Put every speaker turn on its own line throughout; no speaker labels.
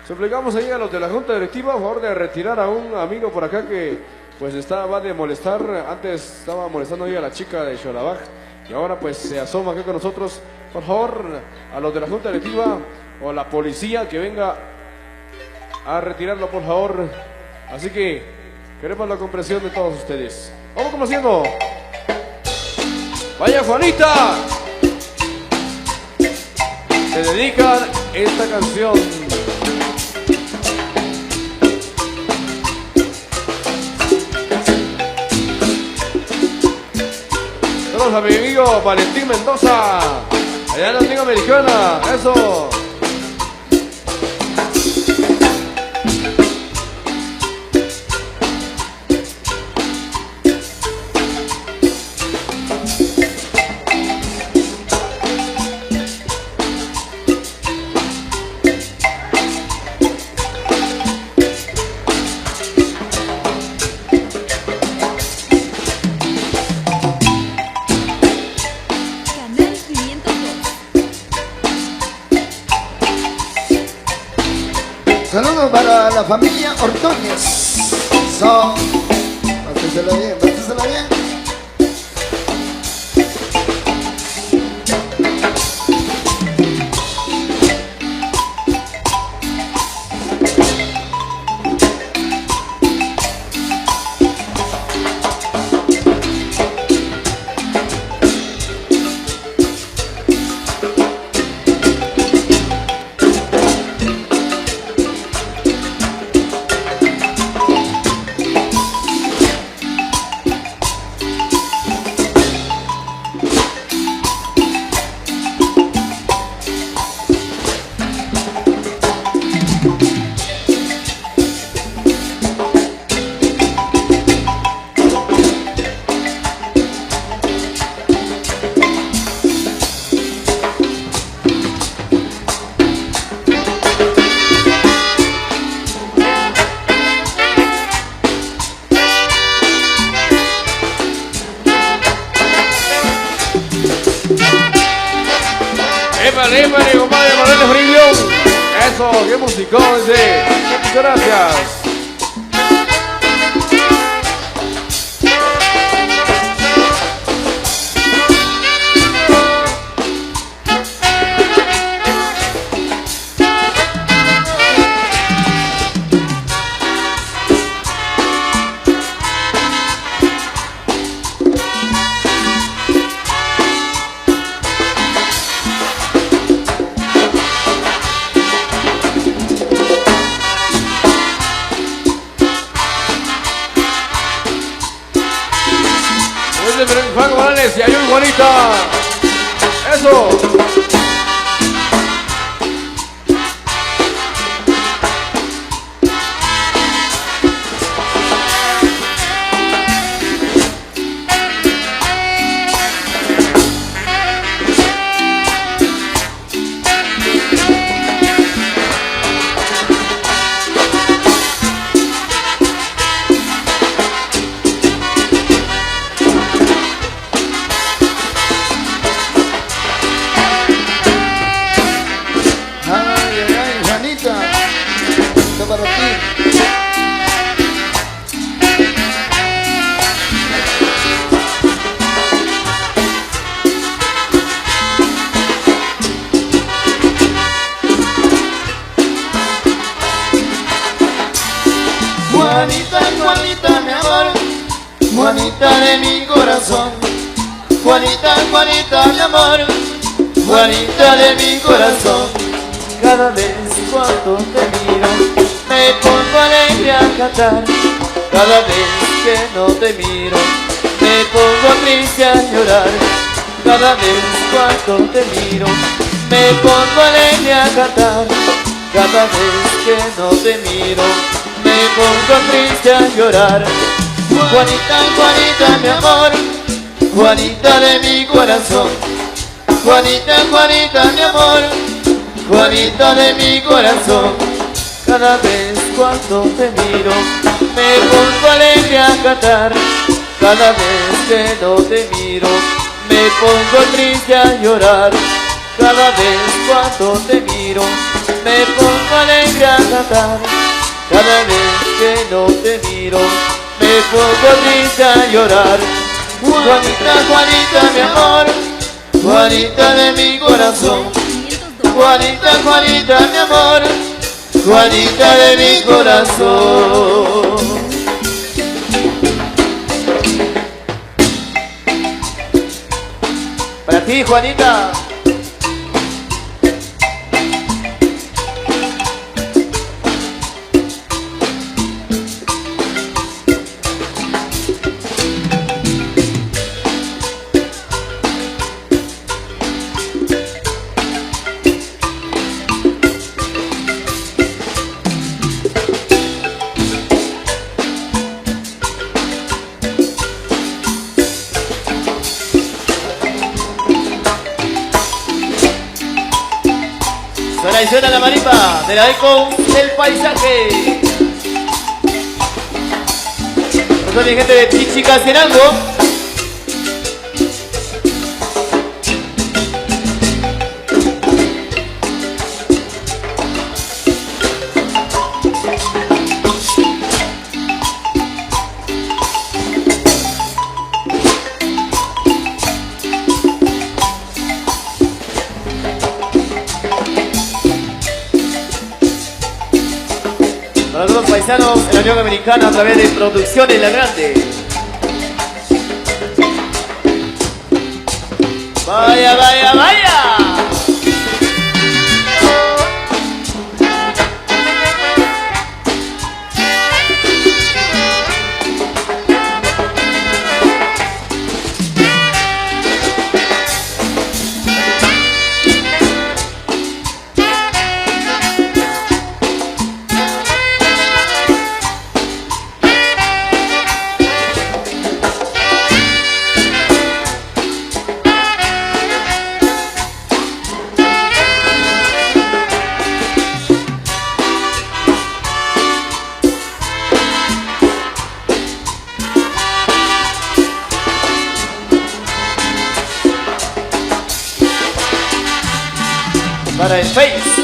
Suplicamos ahí a los de la Junta Directiva a favor de retirar a un amigo por acá que pues va de molestar. Antes estaba molestando ahí a la chica de Xolabaj y ahora pues se asoma acá con nosotros. Por favor, a los de la Junta Directiva o la policía que venga a retirarlo, por favor. Así que queremos la comprensión de todos ustedes. Vamos conociendo. Vaya Juanita, te dedican esta canción. Saludos a mi amigo Valentín Mendoza, allá en la Liga Americana, eso.
Saludos para la familia Ordóñez. Pásensela bien, pásensela bien.
Épale, compadre Manuel de Frillo. Eso, qué musicón ese. Muchas gracias. Juan Morales y Ayun Juanita. Eso.
Para ti. Juanita, Juanita, mi amor, Juanita de mi corazón. Juanita, Juanita, mi amor, Juanita de mi corazón. Cada vez cuando te miro me pongo alegre a cantar. Cada vez que no te miro me pongo triste a llorar. Cada vez cuando te miro me pongo alegre a cantar. Cada vez que no te miro me pongo triste a llorar. Juanita, Juanita, mi amor, Juanita de mi corazón. Juanita, Juanita, mi amor, Juanita de mi corazón. Cada vez cuando te miro me pongo alegre a cantar. Cada vez que no te miro me pongo triste a llorar. Cada vez cuando te miro me pongo alegre a cantar. Cada vez que no te miro, me pongo triste a llorar. Juanita, Juanita, mi amor, Juanita de mi corazón. Juanita, Juanita, mi amor, Juanita de mi corazón. Para ti, Juanita. Suena y suena la marimba de la Eco del Paisaje. Nosotros mi gente de Chichicastenango. Para todos los paisanos en la Unión Americana a través de Producciones La Grande. Vaya, vaya, vaya. Para el Face.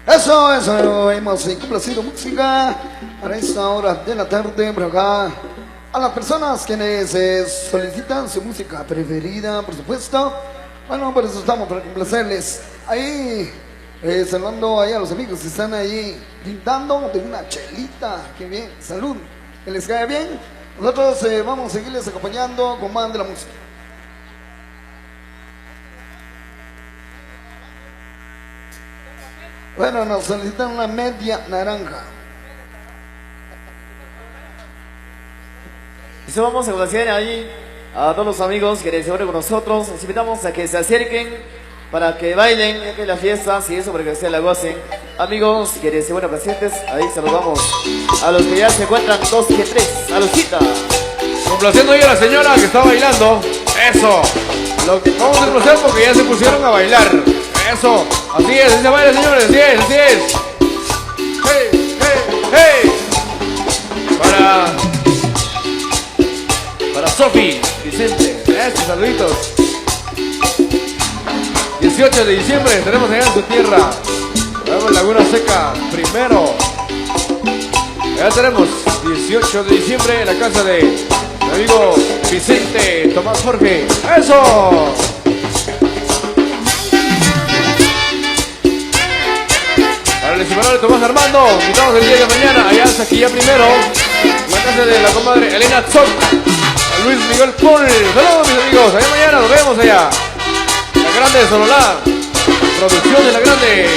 Eso, hemos complacido música para esta hora de la tarde por acá. A las personas quienes solicitan su música preferida, por supuesto. Bueno, por eso estamos, para complacerles. Ahí, saludando ahí a los amigos que están ahí brindando de una chelita. Qué bien, salud, que les caiga bien. Nosotros vamos a seguirles acompañando con más de la música. Bueno, nos solicitan una media naranja.
Eso vamos a complacer ahí a todos los amigos que se unen con nosotros. Les invitamos a que se acerquen para que bailen en las fiestas y eso para que se la gocen. Amigos que se unen presentes, ahí saludamos a los que ya se encuentran 2 y 3. Saludcita.
Complaciendo ahí a la señora que está bailando. Eso. Vamos a complacer porque ya se pusieron a bailar. Eso. Así es, así se baila, señores. Así es, así es. Hey, hey, hey. Para Sofi, Vicente. Estos saluditos. 18 de diciembre estaremos allá en su tierra. Vamos Laguna Seca primero. Ya tenemos 18 de diciembre en la casa de mi amigo Vicente Tomás Jorge. ¡Eso! Para el estimado de Tomás Armando, invitamos el día de mañana allá en Saquilla primero, en la casa de la comadre Elena Zoc. Luis Miguel Paul. Saludos mis amigos, allá mañana nos vemos allá. La Grande de Sololá. Producción de La Grande.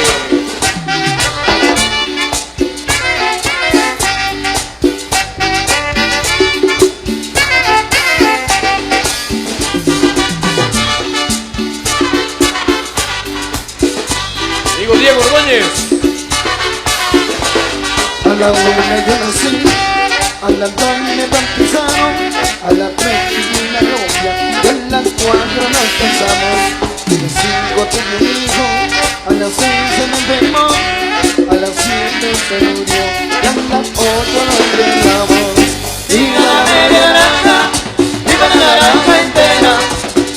Diego Ordóñez.
A la 1 yo nací, a las 2 me bautizaron, a las 3 tuve una novia, y a las 4 nos casamos. A las 5 tuve un hijo, a las 6 se me enfermó, a las 7 se murió, y a las 8 nos casamos.
Viva la media naranja, viva la naranja entera.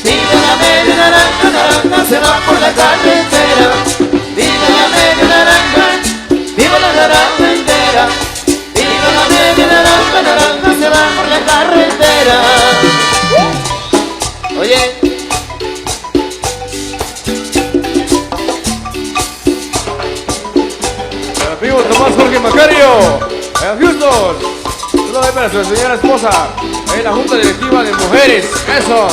Viva la media naranja, naranja se va por la carretera. Viva la media naranja, viva la naranja entera. Viva la media naranja, naranja se va por la carretera. Oye.
Para primo Tomás Jorge Macario, en Houston. Saludos para su señora esposa, en la Junta Directiva de Mujeres. Eso.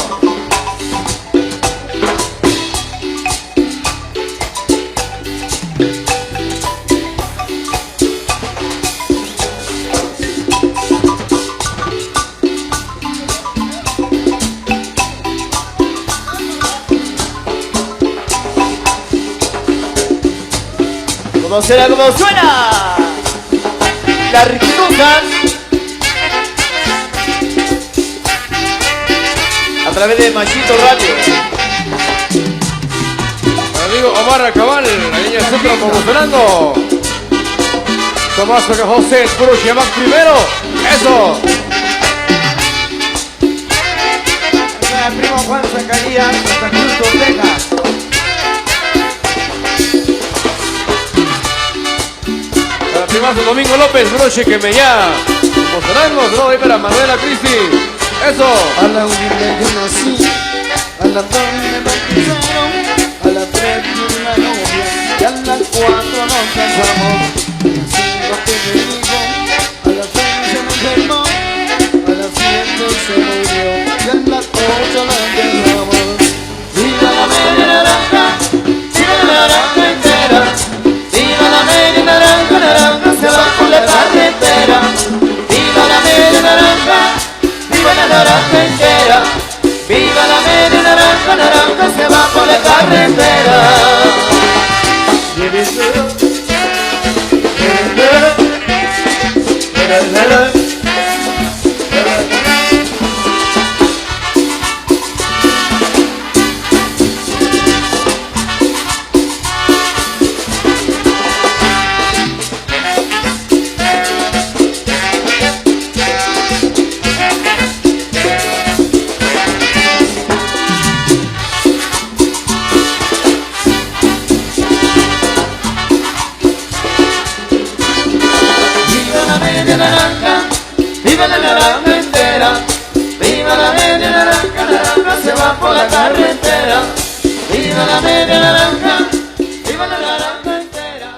¿Cómo será? ¿Cómo suena? La riquitusa a través de Machito Radio.
Mi amigo Omar Cabal, la niña centro promocionando. Tomás José, puro Chemac primero. Eso.
El primo Juan Zacarías, Santa Cruz, Texas.
Para primazo Domingo López, broche que me ya. Mostrando, saludos ahí para Manuela Cristi. Eso.
A la 1 yo nací, a las 2 me bautizaron, a las 3 tuve una novia, y a las 4 nos casamos. A las 5 tuve un hijo, a las 6 se me enfermó, a las 7 se murió, y a las 8 nos casamos.
Viva la media naranja, viva la naranja entera. Viva la media naranja, naranja se va por la carretera. Viva la media naranja, viva la naranja entera. Viva la media naranja, naranja se va por la carretera. Viva la naranja entera, viva la media naranja, naranja se va por la carretera. Viva la media naranja, viva la naranja entera.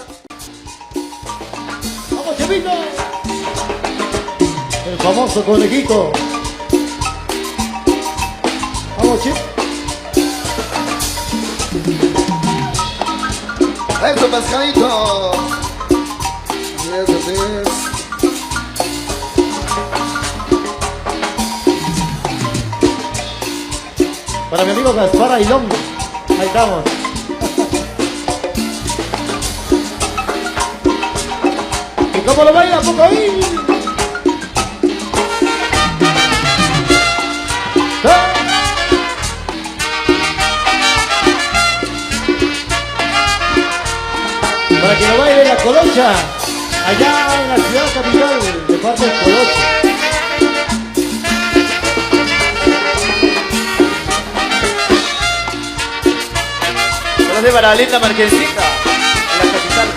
¡Vamos, Chevito! El famoso conejito. ¡Vamos, Chip!
Eso, pescadito. Así es.
Para mi amigo Gaspar Ailón. Ahí estamos. ¿Y cómo lo baila, poco ahí? Para que lo baile la Colocha, allá en la ciudad capital, de parte del Colocha.
Gracias para la linda Marquesita, en la capital.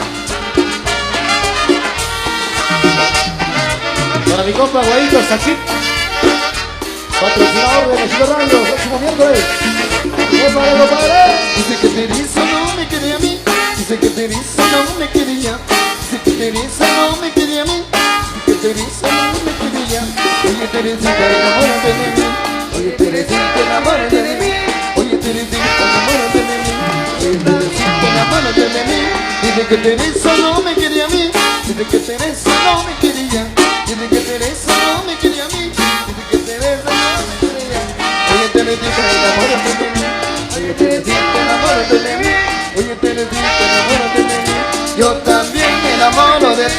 Para mi compa Guayito Saquip, patrocinador de Machito Radio, próximo miércoles. ¡Vamos, padre!
Dice que Teresa no me quería a mí, dice que Teresa no me quería, dice que Teresa no me quería a mí, dice que Teresa no me quería. Oye, Teresita, enamórate de mí. Oye, Teresita, enamórate de mí. Oye, Teresita, enamórate de mí. Oye, Teresita, enamórate de mí. Dice que Teresa no me quería a mí. Dice que Teresa no me quería. Dice que Teresa no me quería a mí. Dice que Teresa no me quería. Oye, Teresita, enamórate de mí. Oye, Teresita, enamórate de mí. Oye, Teresita, enamórate de mí. Yo también me enamoro de ti.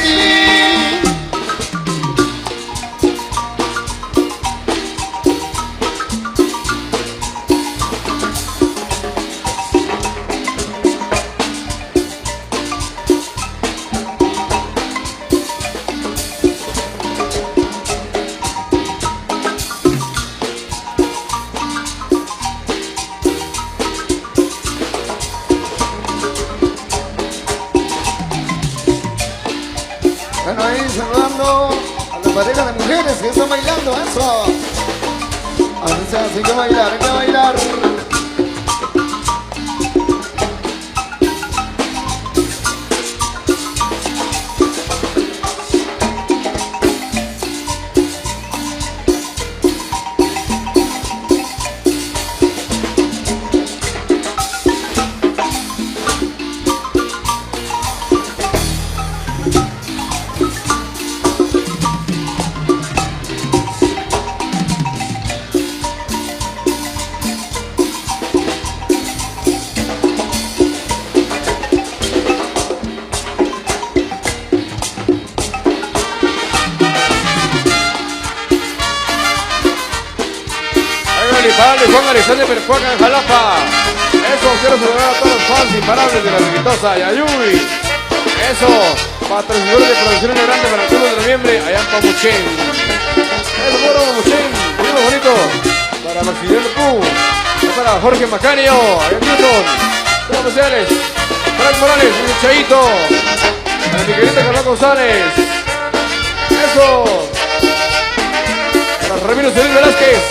Bueno, ahí saludando a la pareja de mujeres que están bailando eso. Así se hace, hay que bailar, hay que bailar.
Imparable Juan Alexander Percuaca en Jalapa. Eso, quiero saludar a todos los fans imparables de la Riquitosa, Yayuy. Eso, patrocinadores de producciones grandes para el 1 de noviembre, allá en Pamuchén. Eso, bueno, Pamuchén, muy bonito. Para Maximiliano Pú, para Jorge Macario, allá en Newton. Todos especiales. Frank Morales, un Chayito. Para mi querida Carla González. Eso. Para Ramiro Celín Velázquez.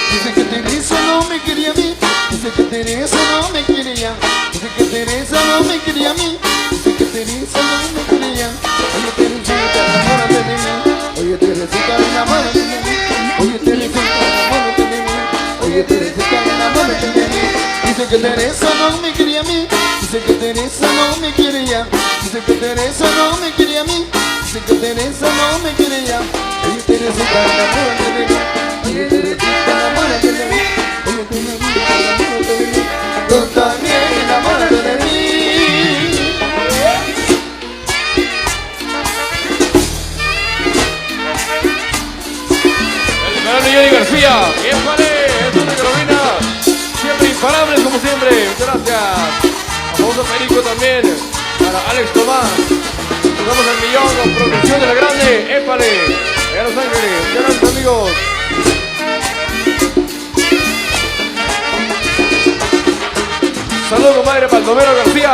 Dice que Teresa no me quería a mí. Dice que Teresa no me quería. Dice que Teresa no me quería a mí. Dice que Teresa no me quería. Oye, Teresita, enamórate de mí. Oye, Teresita, enamórate de mí. Oye, Teresita, enamórate de mí. Oye, Teresita, enamórate de mí. Dice que Teresa no me quería a mí. Dice que Teresa no me quería. Dice que Teresa no me quería a mí. Dice que Teresa no me quería. Oye, Teresita, enamórate de mí. Oye, Teresita, enamórate de mí. Oye, Teresita, enamórate de mí. Tú también enamórate de mí.
El canal de Johnny García, bien vale, es una Carolina, siempre imparables como siempre, muchas gracias. A Famoso Perico también, para Alex Tomás, tocamos el millón con producción de la grande, épale, allá en Los Ángeles, muchas gracias amigos. Saludos, compadre Baldomero García.